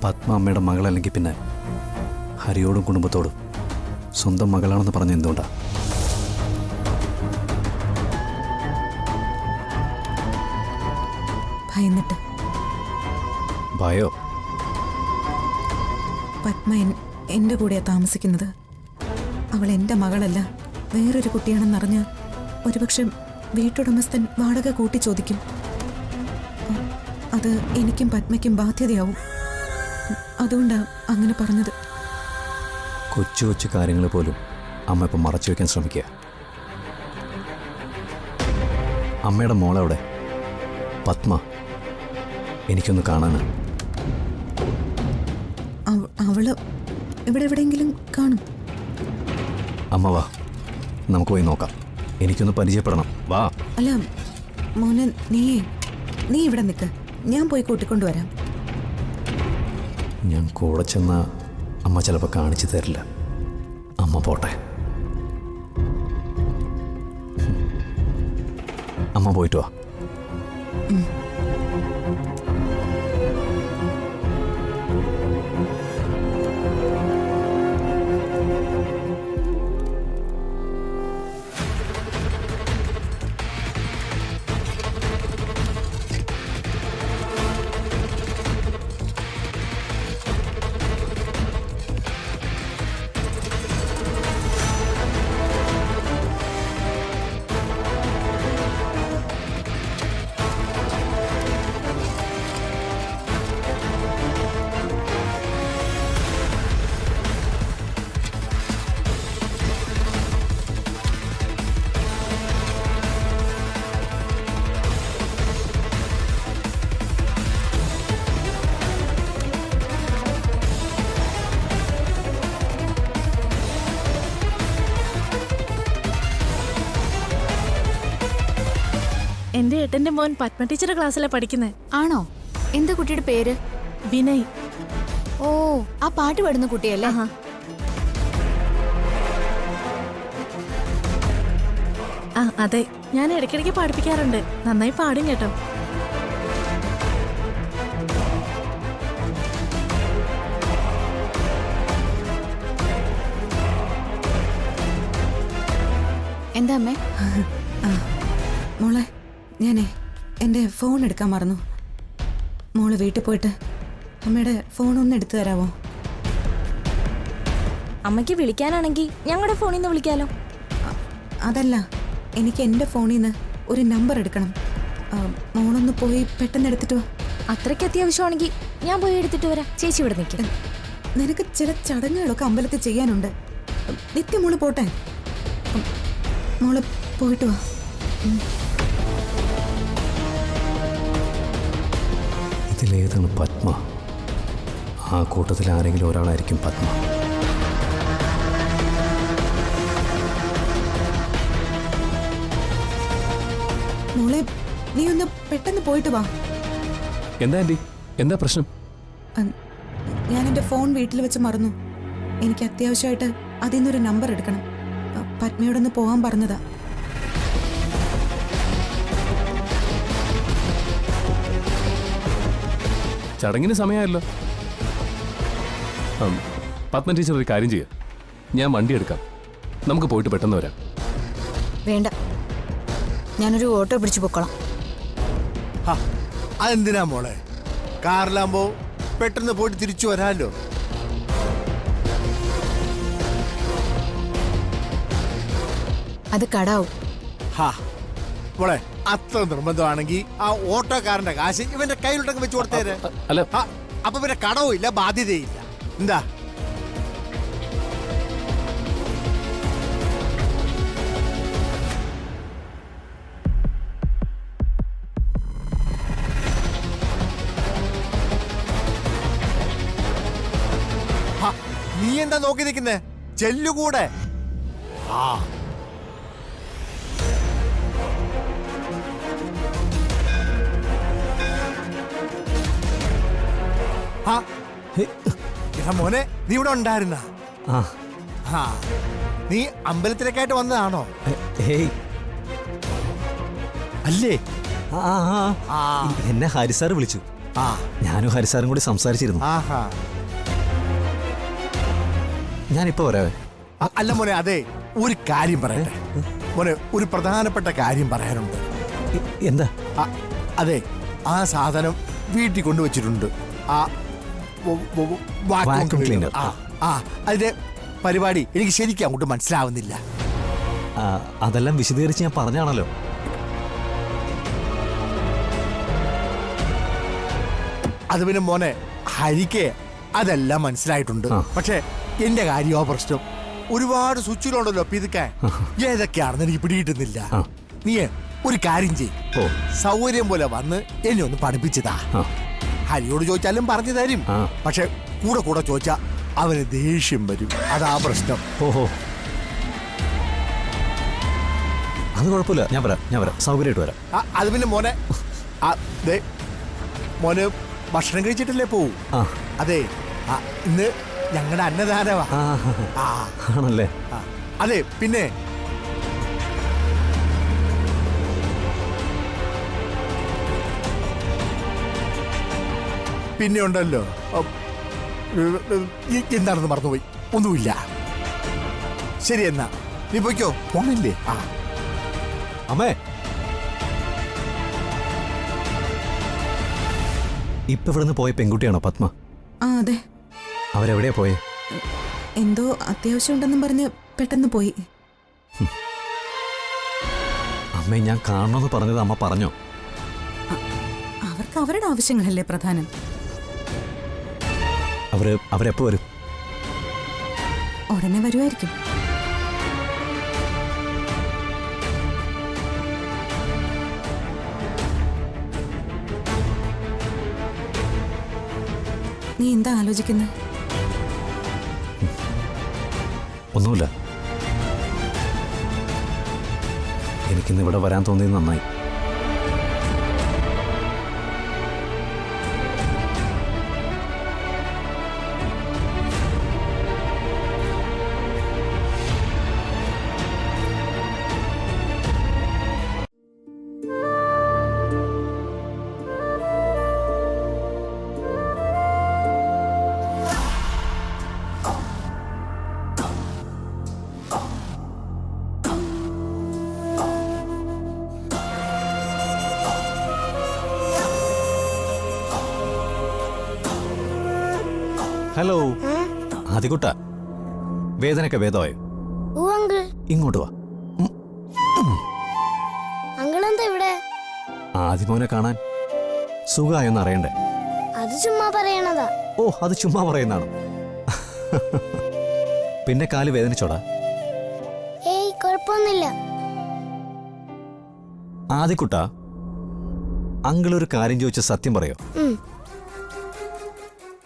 പത്മ അമ്മയുടെ മകളല്ലെങ്കിൽ പിന്നെ ഹരിയോടും കുടുംബത്തോടും സ്വന്തം മകളാണെന്ന് പറഞ്ഞ എന്തുകൊണ്ടാ? ഭയന്നിട്ട്. ഭയോ? പത്മ എൻ്റെ കൂടെയാ താമസിക്കുന്നത്. അവൾ എൻ്റെ മകളല്ല, വേറൊരു കുട്ടിയാണെന്നറിഞ്ഞ് ഒരുപക്ഷെ വീട്ടുടമസ്ഥൻ വാടക കൂട്ടി ചോദിക്കും. അത് എനിക്കും പത്മയ്ക്കും ബാധ്യതയാവും. അതുകൊണ്ടാ അങ്ങനെ പറഞ്ഞത്. കൊച്ചു കൊച്ചു കാര്യങ്ങൾ പോലും അമ്മ ഇപ്പം മറച്ചു വയ്ക്കാൻ ശ്രമിക്കുക. അമ്മയുടെ മോളെവിടെ? പത്മ. എനിക്കൊന്ന് കാണാനാ. അവള് ഇവിടെ എവിടെയെങ്കിലും കാണും. അമ്മ വാ, നമുക്ക് പോയി നോക്കാം. എനിക്കൊന്ന് പരിചയപ്പെടണം. വാ. അല്ല മോനെ, നീ ഇവിടെ നിൽക്ക്, ഞാൻ പോയി കൂട്ടിക്കൊണ്ടുവരാം. ഞാൻ കൂടെ ചെന്ന അമ്മ ചിലപ്പോൾ കാണിച്ചു തരില്ല. അമ്മ പോട്ടെ. അമ്മ പോയിട്ട് വാ. എന്റെ ഏട്ടന്റെ മോൻ പത്മ ടീച്ചറുടെ ക്ലാസ്സിലാണ് പഠിക്കുന്നത്. ആണോ? എന്താ കുട്ടിയുടെ പേര്? വിനയ്. ഓ, ആ പാട്ട് പാടുന്ന കുട്ടിയല്ലേ? ആ അതെ, ഞാൻ ഇടയ്ക്കിടയ്ക്ക് പഠിപ്പിക്കാറുണ്ട്. നന്നായി പാടും കേട്ടോ. എന്താ അമ്മേ? മോളെ, ഞാനേ എൻ്റെ ഫോൺ എടുക്കാൻ മറന്നു. മോള് വീട്ടിൽ പോയിട്ട് അമ്മയുടെ ഫോണൊന്ന് എടുത്തു തരാമോ? അമ്മയ്ക്ക് വിളിക്കാനാണെങ്കിൽ ഞങ്ങളുടെ ഫോണിൽ നിന്ന് വിളിക്കാലോ. അതല്ല, എനിക്ക് എൻ്റെ ഫോണിൽ നിന്ന് ഒരു നമ്പർ എടുക്കണം. മോളൊന്ന് പോയി പെട്ടെന്ന് എടുത്തിട്ട് വാ. അത്രയ്ക്ക് അത്യാവശ്യമാണെങ്കിൽ ഞാൻ പോയി എടുത്തിട്ട് വരാം. ചേച്ചി ഇവിടെ നിൽക്കും. നിനക്ക് ചില ചടങ്ങുകളൊക്കെ അമ്പലത്തിൽ ചെയ്യാനുണ്ട്. നിത്യം മോള് പോട്ടെ. മോള് പോയിട്ട് വാ. ഇതിലേതാണ് പത്മ? ആ കൂട്ടത്തിൽ ആരെങ്കിലും ഒരാളായിരിക്കും പത്മ. മോളെ, നീ ഒന്ന് പെട്ടെന്ന് പോയിട്ട് വാ. എന്താ ആൻറ്റി, എന്താ പ്രശ്നം? ഞാൻ എൻ്റെ ഫോൺ വീട്ടിൽ വെച്ച് മറന്നു. എനിക്ക് അത്യാവശ്യമായിട്ട് അതിൽ നിന്നൊരു നമ്പർ എടുക്കണം. പത്മയോടൊന്ന് പോകാൻ പറഞ്ഞതാ. ചടങ്ങിന് സമയമായല്ലോ. പത്മ ടീച്ചർ ഒരു കാര്യം ചെയ്യുക, ഞാൻ വണ്ടി എടുക്കാം, നമുക്ക് പോയിട്ട് പെട്ടെന്ന് വരാം. വേണ്ട, ഞാനൊരു ഓട്ടോ പിടിച്ചു പൊക്കോളാം. അതെന്തിനാ മോളെ? കാറിലാകുമ്പോ പെട്ടെന്ന് പോയിട്ട് തിരിച്ചു വരാമല്ലോ. അത് കടാവും. മോളെ, അത്ര നിർബന്ധമാണെങ്കിൽ ആ ഓട്ടോക്കാരന്റെ കാശ് ഇവന്റെ കയ്യിലോട്ടൊക്കെ വെച്ച് കൊടുത്തേരെ. അല്ല, അപ്പൊ പിന്നെ കടവും ഇല്ല, ബാധ്യതയില്ല. എന്താ? നീ എന്താ നോക്കി നിൽക്കുന്നേ? ചെല്ലുകൂടെ. മോനെ, നീ ഇവിടെ ഉണ്ടായിരുന്ന? നീ അമ്പലത്തിലേക്കായിട്ട് വന്നതാണോ? അല്ലേ? ആ എന്നെ ഹരി സാർ വിളിച്ചു. ആ ഞാനും ഹരിസാറും കൂടി സംസാരിച്ചിരുന്നു. ആഹാ. ഞാനിപ്പോ വരാവേ. അല്ല മോനെ, അതെ, ഒരു കാര്യം പറയട്ടെ മോനെ, ഒരു പ്രധാനപ്പെട്ട കാര്യം പറയാനുണ്ട്. എന്താ? അതെ, ആ സാധനം വീട്ടിൽ കൊണ്ടുവച്ചിട്ടുണ്ട്. ആ Vacuum cleaner. അതിന്റെ പരിപാടി എനിക്ക് ശരിക്കും അങ്ങോട്ട് മനസ്സിലാവുന്നില്ല. അതെല്ലാം വിശദീകരിച്ച് ഞാൻ പറഞ്ഞാണല്ലോ. അത് പിന്നെ മോനെ, ഹരിക്ക് അതെല്ലാം മനസ്സിലായിട്ടുണ്ട്. പക്ഷെ എന്റെ കാര്യമോ പ്രശ്നം, ഒരുപാട് സ്വിച്ചുകളുണ്ടല്ലോ പിതുക്കാൻ, ഏതൊക്കെയാണെന്ന് എനിക്ക് പിടികിട്ടുന്നില്ല. നീ ഒരു കാര്യം ചെയ്യ്, സൗകര്യം പോലെ വന്ന് എന്നെ ഒന്ന് പഠിപ്പിച്ചതാ. ഹരിയോട് ചോദിച്ചാലും പറഞ്ഞു തരും. പക്ഷെ കൂടെ കൂടെ ചോദിച്ചാ അവന് ദേഷ്യം വരും. അതാ പ്രശ്നം. ഓഹോ, അത് കുഴപ്പമില്ല. ഞാൻ വരാം, സൗകര്യമായിട്ട് വരാം. അത് പിന്നെ മോനെ, മോന് ഭക്ഷണം കഴിച്ചിട്ടല്ലേ പോവും? അതെ, ഇന്ന് ഞങ്ങളുടെ അന്നദാനവാ. ആണല്ലേ? അതെ, പിന്നെ പിന്നെ ഉണ്ടല്ലോ, എന്താണെന്ന് മറന്നുപോയി. ഒന്നുമില്ല. ശരി, എന്നാ നീ പോയിക്കോ. പോണില്ലേ? അമ്മേ, ഇപ്പൊ ഇവിടുന്ന് പോയ പെൺകുട്ടിയാണോ പത്മ? ആ അതെ. അവരെവിടെയാ പോയേ? എന്തോ അത്യാവശ്യം ഉണ്ടെന്നും പറഞ്ഞ് പെട്ടെന്ന് പോയി. അമ്മേ, ഞാൻ കാണണമെന്ന് പറഞ്ഞത് അമ്മ പറഞ്ഞോ? അവർക്ക് അവരുടെ ആവശ്യങ്ങളല്ലേ പ്രധാനം. അവരെപ്പോ വരും? ഉടനെ വരുമായിരിക്കും. നീ എന്താ ആലോചിക്കുന്നത്? ഒന്നുമില്ല. എനിക്കിന്ന് ഇവിടെ വരാൻ തോന്നിയത് നന്നായി. ഹലോ ആദികുട്ട, വേദനയൊക്കെ ഭേദമായോ? ഇങ്ങോട്ട് വാ. അങ്കിളെന്താ ഇവിടെ? ആദിമോനെ കാണാൻ. സുഖമായൊന്ന് അറിയണ്ടേ? അത് ചുമ്മാ പറയണതാ. ഓ, അത് ചുമ്മാ പറയുന്നതാണോ? പിന്നെ കാല് വേദനിച്ചോടാ? ഏയ്, കുഴപ്പമൊന്നുമില്ല. ആദികുട്ട, അങ്കിളൊരു കാര്യം ചോദിച്ച സത്യം പറയോ?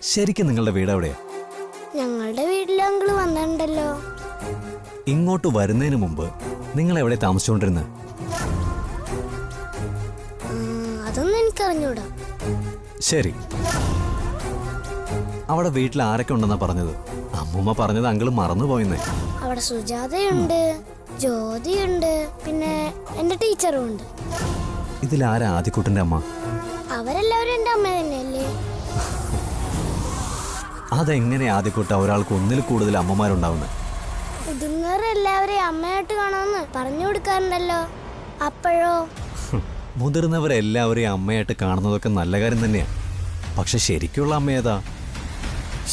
ശരിക്കും നിങ്ങളുടെ വീട് എവിടെയാ? ഞങ്ങളുടെ വീട്ടിൽ അങ്കിള് വന്നിട്ടുണ്ടല്ലോ. ഇങ്ങോട്ട് വരുന്നതിന് മുമ്പ് നിങ്ങൾ എവിടെ താമസിച്ചുകൊണ്ടിരുന്നത്? അതൊന്നും എനിക്കറിഞ്ഞൂടാ. ശരി, അവിടെ വീട്ടിൽ ആരൊക്കെ ഉണ്ടെന്നാ പറഞ്ഞത്? അമ്മൂമ്മ പറഞ്ഞത് അങ്കിള് മറന്നുപോയെന്നേ. അവിടെ സുജാതയുണ്ട്, ജ്യോതിയുണ്ട്, പിന്നെ എന്റെ ടീച്ചറും ഉണ്ട്. ഇതിലാരാ ആദിക്കുട്ടന്റെ അമ്മ? അവരെല്ലാവരും എന്റെ അമ്മ തന്നെയല്ലേ? അതെങ്ങനെ ആദിക്കുട്ട ഒരാൾക്ക് ഒന്നിൽ കൂടുതൽ അമ്മമാരുണ്ടാവുന്നത്? മുതിർന്നവരെല്ലാവരെയും അമ്മയായിട്ട് കാണാമെന്ന് പറഞ്ഞു കൊടുക്കാറുണ്ടല്ലോ. അപ്പോഴോ? മുതിർന്നവരെല്ലാവരെയും അമ്മയായിട്ട് കാണുന്നതൊക്കെ നല്ല കാര്യം തന്നെയാ. പക്ഷെ ശരിക്കുള്ള അമ്മ ഏതാ?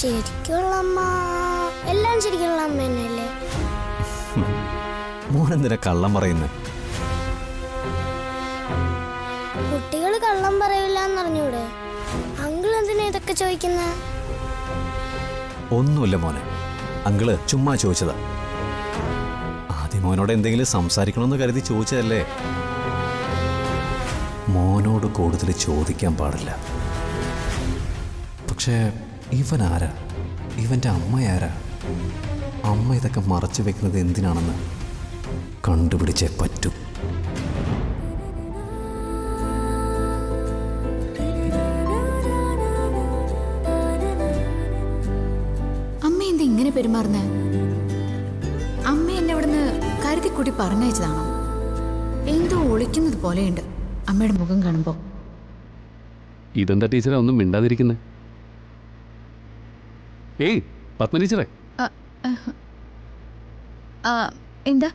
ശരിക്കുള്ള അമ്മ എല്ലാം ശരിക്കുള്ള അമ്മ തന്നെയല്ലേ? മോനെന്തിനാ കള്ളം പറയുന്നത്? കുട്ടികൾ കള്ളം പറയില്ല എന്നറിഞ്ഞൂടെ? അങ്കിൾ എന്തിനാ ഇതൊക്കെ ചോദിക്കുന്നത്? ഒന്നുമില്ല മോനെ, അങ്കിള് ചുമ്മാ ചോദിച്ചതാ. ആദ്യം മോനോട് എന്തെങ്കിലും സംസാരിക്കണമെന്ന് കരുതി ചോദിച്ചതല്ലേ. മോനോട് കൂടുതൽ ചോദിക്കാൻ പാടില്ല. പക്ഷേ ഇവൻ ആരാ? ഇവന്റെ അമ്മയാരാ? അമ്മ ഇതൊക്കെ മറച്ചു വെക്കുന്നത് എന്തിനാണെന്ന് കണ്ടുപിടിച്ചേ പറ്റൂ. ഇങ്ങനെ പെരുമാറുന്നേ? അമ്മ എന്നെ ഇവിടുന്ന് കരുതിക്കൂട്ടി പറഞ്ഞയച്ചതാണോ? എന്തോ ഒളിക്കുന്നത് പോലെയുണ്ട് അമ്മയുടെ മുഖം കാണുമ്പോ. ഇതെന്താ ടീച്ചറെ ഒന്നും മിണ്ടാതിരിക്കുന്നത്? ഏയ് പത്മ ടീച്ചറെ, എന്താ?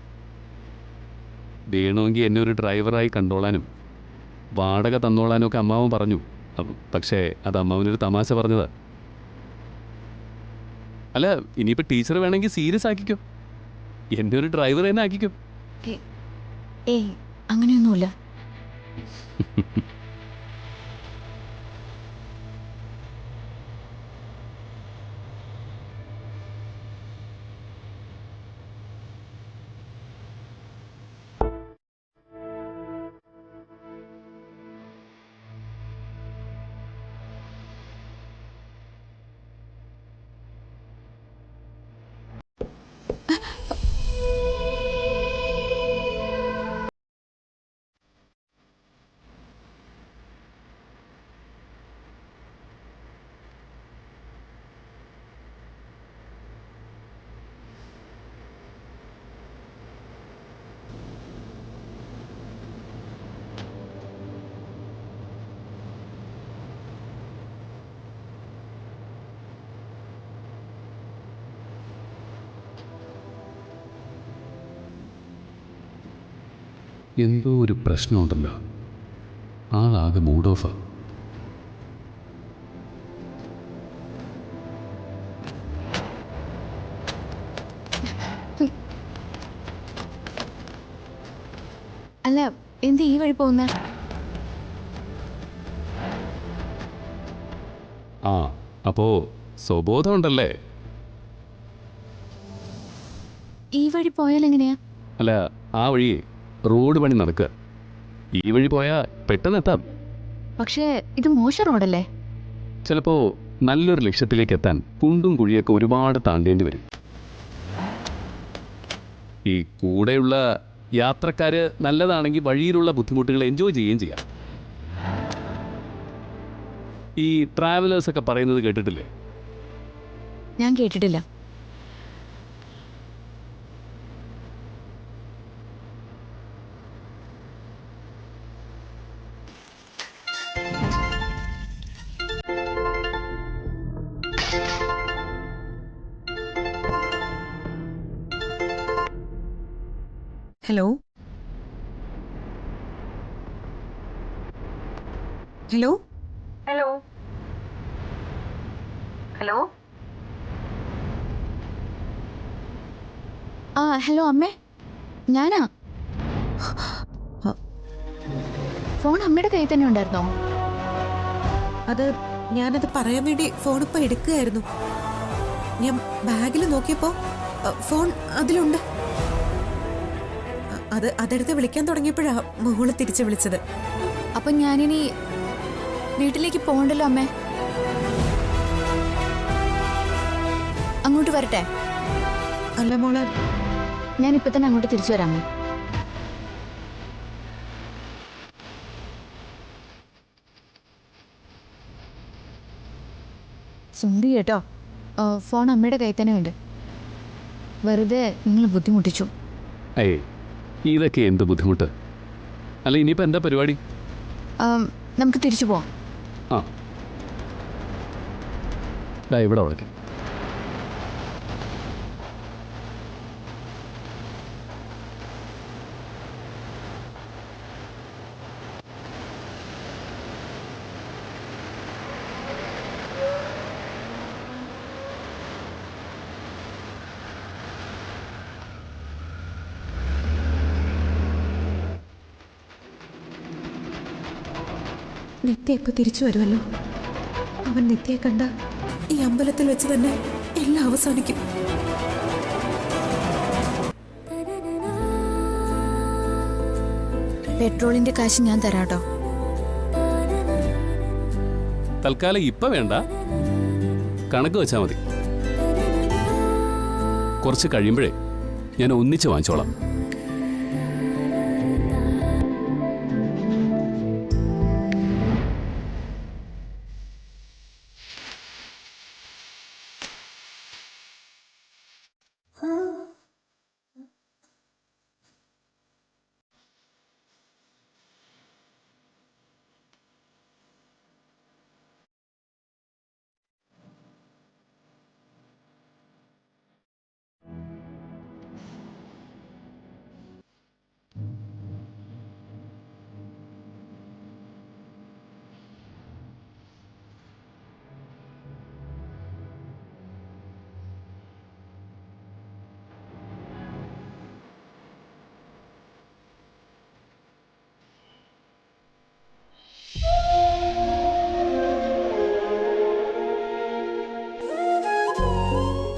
വേണമെങ്കിൽ എന്നെ ഒരു ഡ്രൈവറായി കണ്ടോളാനും വാടക തന്നോളാനും ഒക്കെ അമ്മാവൻ പറഞ്ഞു. പക്ഷേ അത് അമ്മാവനൊരു തമാശ പറഞ്ഞതാ. അല്ല, ഇനിയിപ്പോൾ ടീച്ചർ വേണമെങ്കിൽ സീരിയസ് ആക്കിക്കോ, എന്നെ ഒരു ഡ്രൈവർ തന്നെ ആക്കിക്കോ. ഏയ് അങ്ങനെയൊന്നുമില്ല. എന്തോ ഒരു പ്രശ്നമുണ്ടല്ലോ, ആളാകെ മൂഡ് ഓഫാ. അല്ല, എന്ത് ഈ വഴി പോകുന്ന? ആ, അപ്പോ സ്വബോധമുണ്ടല്ലേ? ഈ വഴി പോയാൽ എങ്ങനെയാ? അല്ല, ആ വഴി റോഡ് പണി നടക്കുക. ഈ വഴി പോയാൽ പെട്ടെന്ന് എത്താം. പക്ഷേ ഇത് മോശം റോഡല്ലേ? ചിലപ്പോൾ നല്ലൊരു ലക്ഷ്യത്തിലേക്ക് എത്താൻ കുണ്ടും കുഴിയൊക്കെ ഒരുപാട് താണ്ടേണ്ടി വരും. ഈ കൂടെയുള്ള യാത്രക്കാര് നല്ലതാണെങ്കിൽ വഴിയിലുള്ള ബുദ്ധിമുട്ടുകൾ എൻജോയ് ചെയ്യുകയും ചെയ്യാം. ഈ ട്രാവലേഴ്സൊക്കെ പറയുന്നത് കേട്ടിട്ടില്ലേ? ഞാൻ കേട്ടിട്ടില്ല. Hello hello hello hello hello അമ്മേ, ഞാനാ. ഫോൺ അമ്മയുടെ കയ്യിൽ തന്നെ ഉണ്ടായിരുന്നോ? അത് ഞാനത് പറയാൻ വേണ്ടി ഫോൺ ഇപ്പൊ എടുക്കുകയായിരുന്നു. ഞാൻ ബാഗിൽ നോക്കിയപ്പോ ഫോൺ അതിലുണ്ട്. അതെടുത്ത് വിളിക്കാൻ തുടങ്ങിയപ്പോഴാ മോള് തിരിച്ചു വിളിച്ചത്. അപ്പൊ ഞാനിനി വീട്ടിലേക്ക് പോകണ്ടല്ലോ അമ്മേ. അങ്ങോട്ട് വരട്ടെ? അല്ല മോളെ, ഞാനിപ്പോ തന്നെ അങ്ങോട്ട് തിരിച്ചു വരാം അമ്മേ. സുന്ദി കേട്ടോ, ഫോൺ അമ്മയുടെ കയ്യിൽ തന്നെ ഉണ്ട്. വെറുതെ നിങ്ങൾ ബുദ്ധിമുട്ടിച്ചു. ഏയ്, ഇതൊക്കെ എന്ത് ബുദ്ധിമുട്ട്. അല്ല, ഇനിയിപ്പോൾ എന്താ പരിപാടി? നമുക്ക് തിരിച്ചു പോവാം. ആ, ഇവിടെ വളരെ നിത്യ ഇപ്പൊ തിരിച്ചു വരുമല്ലോ. അവൻ നിത്യയെ കണ്ട ഈ അമ്പലത്തിൽ വെച്ച് തന്നെ എല്ലാം അവസാനിക്കും. പെട്രോളിന്റെ കാശ് ഞാൻ തരാട്ടോ. തൽക്കാലം ഇപ്പം വേണ്ട, കണക്ക് വെച്ചാൽ മതി. കുറച്ച് കഴിയുമ്പോഴേ ഞാൻ ഒന്നിച്ച് വാങ്ങിച്ചോളാം.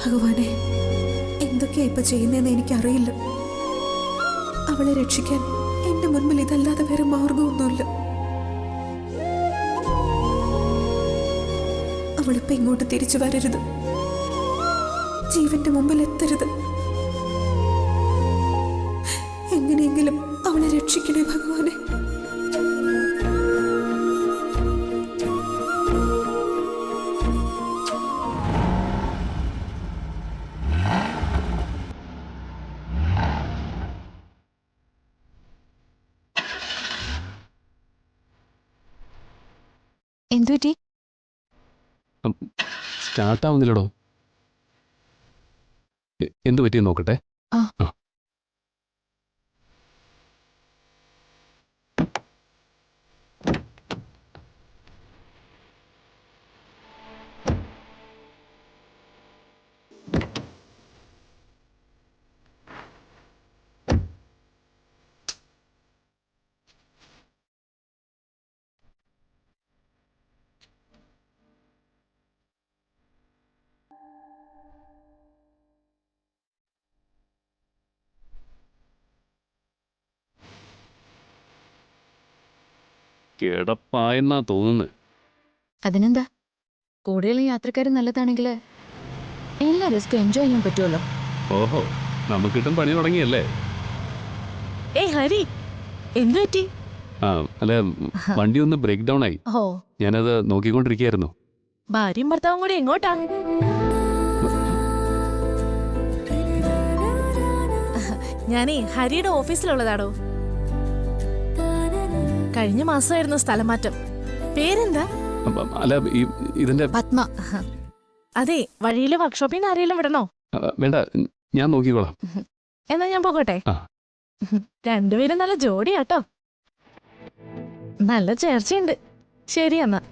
ഭഗവാനെ, എന്തൊക്കെയാ ഇപ്പൊ ചെയ്യുന്നതെന്ന് എനിക്കറിയില്ല. അവളെ രക്ഷിക്കാൻ എന്റെ മുൻപിൽ ഇതല്ലാതെ വേറെ മാർഗമൊന്നുമില്ല. അവളിപ്പോ ഇങ്ങോട്ട് തിരിച്ചു വരരുത്, ജീവന്റെ മുമ്പിൽ എത്തരുത്. എങ്ങനെയെങ്കിലും അവളെ രക്ഷിക്കണേ ഭഗവാനെ. എന്തുപറ്റി? സ്റ്റാർട്ടാവുന്നില്ലടോ. എന്തു പറ്റിയെന്ന് നോക്കട്ടെ. ആ. കിടപ്പായെന്നാ തോന്നുന്നത്. അതിനെന്താ, കൂടെയുള്ള യാത്രക്കാർ നല്ലതാണെങ്കിൽ എല്ലാ റിസ്ക്കും എൻജോയ് ചെയ്യാൻ പറ്റുമല്ലോ. ഓഹോ, നമുക്കിട്ടും പണി തുടങ്ങിയല്ലേ? ഏയ് ഹരി, എന്തു പറ്റി? ആ, അല്ല, വണ്ടി ഒന്ന് ബ്രേക്ക് ഡൗൺ ആയി. ഓ, ഞാനത് നോക്കിക്കൊണ്ടിരിക്കുകയായിരുന്നു. ഭാര്യയും ഭർത്താവും കൂടി എങ്ങോട്ടാ? ഞാനേ ഹരിയുടെ ഓഫീസിലുള്ളതാടോ. കഴിഞ്ഞ മാസമായിരുന്നു സ്ഥലം മാറ്റം. പേരെന്താ? അല്ല, ഇതിന്റെ പത്മ. അതെ, വഴിയിലെ വർക്ക്ഷോപ്പിൽ നിന്ന് ആരെങ്കിലും വിടണോ? വേണ്ട, ഞാൻ നോക്കിക്കോളാം. എന്നാ ഞാൻ പോകട്ടെ. ആ. രണ്ടുപേരും നല്ല ജോഡിയാട്ടോ, നല്ല ചേർച്ചയുണ്ട്. ശരി എന്നാ.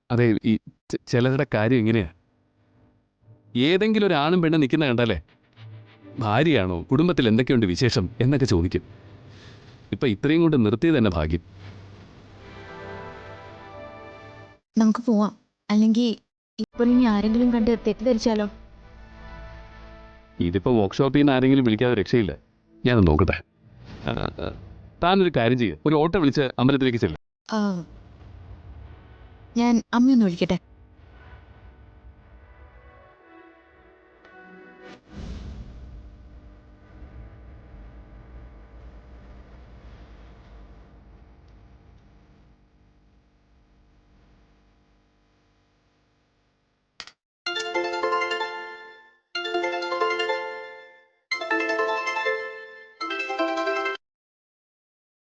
അതെ, ഈ ചിലരുടെ കാര്യം ഇങ്ങനെയാ. ഏതെങ്കിലും ഒരു ആണും പെണ്ണും നിൽക്കുന്ന കണ്ടാലേ ഭാര്യയാണോ, കുടുംബത്തിൽ എന്തൊക്കെയുണ്ട് വിശേഷം എന്നൊക്കെ ചോദിക്കും. ഇപ്പൊ ഇത്രയും കൊണ്ട് നിർത്തിയത് തന്നെ ഭാഗ്യം. നമുക്ക് പോവാം, അല്ലെങ്കിൽ ഇപ്പോൾ ഇനി ആരെങ്കിലും കണ്ട് തെറ്റിദ്ധരിച്ചാലോ? ഇതിപ്പോ വർക്ക്ഷോപ്പിൽ നിന്ന് ആരെങ്കിലും വിളിക്കാതെ രക്ഷയില്ല. ഞാനൊന്ന് നോക്കട്ടെ. താനൊരു കാര്യം ചെയ്യുക, ഒരു ഓട്ടോ വിളിച്ച് അമ്പലത്തിലേക്ക് ചെല്ലും. ആ, ഞാൻ അമ്മയൊന്ന് വിളിക്കട്ടെ.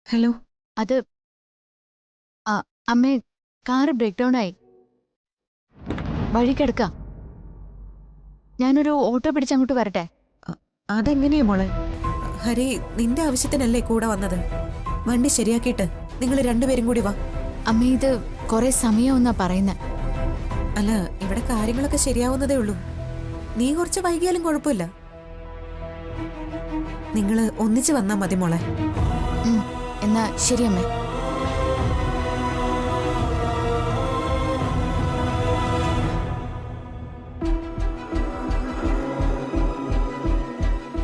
ഹലോ. അത് അമ്മേ, കാറ് ബ്രേക്ക് ഡൗൺ ആയി, വഴി കിടക്കാം. ഞാനൊരു ഓട്ടോ പിടിച്ചങ്ങോട്ട് വരട്ടെ? അതെങ്ങനെയാ മോളെ? ഹരി നിന്റെ ആവശ്യത്തിനല്ലേ കൂടെ വന്നത്? വണ്ടി ശരിയാക്കിയിട്ട് നിങ്ങൾ രണ്ടുപേരും കൂടി വാ. അമ്മ, ഇത് കുറെ സമയമെന്നാ പറയുന്നത്. അല്ല, ഇവിടെ കാര്യങ്ങളൊക്കെ ശരിയാവുന്നതേ ഉള്ളൂ. നീ കുറച്ച് വൈകിയാലും കുഴപ്പമില്ല. നിങ്ങള് ഒന്നിച്ച് വന്നാ മതി മോളെ. എന്നാ ശരി അമ്മേ.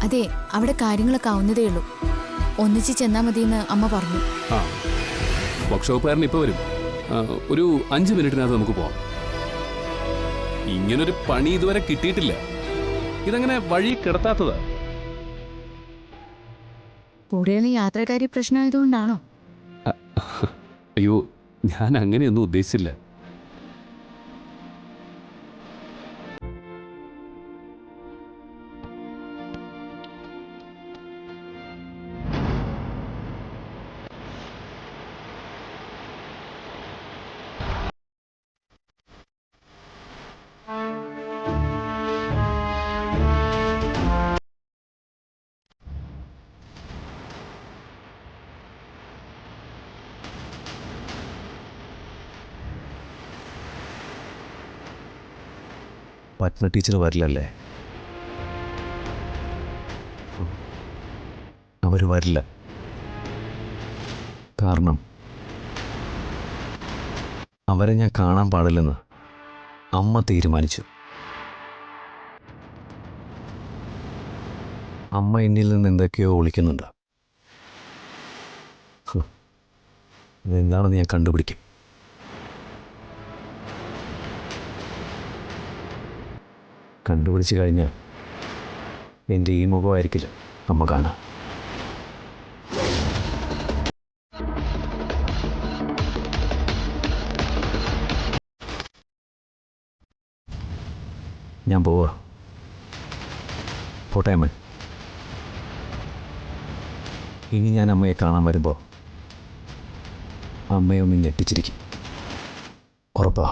അതെ, അവിടെ കാര്യങ്ങളൊക്കെ ആവുന്നതേ ഉള്ളൂ. ഒന്നിച്ച് ചെന്നാ മതിയെന്ന് അമ്മ പറഞ്ഞു. ആ, വർക്ക്ഷോപ്പുകാരൻ ഇപ്പോൾ വരും. ഒരു 5 മിനിറ്റിനകത്ത് നമുക്ക് പോവാം. ഇങ്ങനൊരു പണി ഇതുവരെ കിട്ടിയിട്ടില്ല. ഇതങ്ങനെ വഴി കിടത്താത്തതാ. കൂടുതൽ യാത്രക്കാരി പ്രശ്നമായതുകൊണ്ടാണോ? അയ്യോ, ഞാൻ അങ്ങനെയൊന്നും ഉദ്ദേശിച്ചില്ല. പത്മ ടീച്ചർ വരില്ലല്ലേ? അവർ വരില്ല. കാരണം അവരെ ഞാൻ കാണാൻ പാടില്ലെന്ന് അമ്മ തീരുമാനിച്ചു. അമ്മ എന്നിൽ നിന്ന് എന്തൊക്കെയോ ഒളിക്കുന്നുണ്ട്. അതെന്താണെന്ന് ഞാൻ കണ്ടുപിടിക്കും. കണ്ടുപിടിച്ച് കഴിഞ്ഞാൽ എൻ്റെ ഈ മുഖമായിരിക്കില്ല അമ്മ കാണാൻ. ഞാൻ പോവാ. പോട്ടെ അമ്മ. ഇനി ഞാൻ അമ്മയെ കാണാൻ വരുമ്പോൾ അമ്മയെ ഒന്ന് ഞെട്ടിച്ചിരിക്കും. ഉറപ്പാ.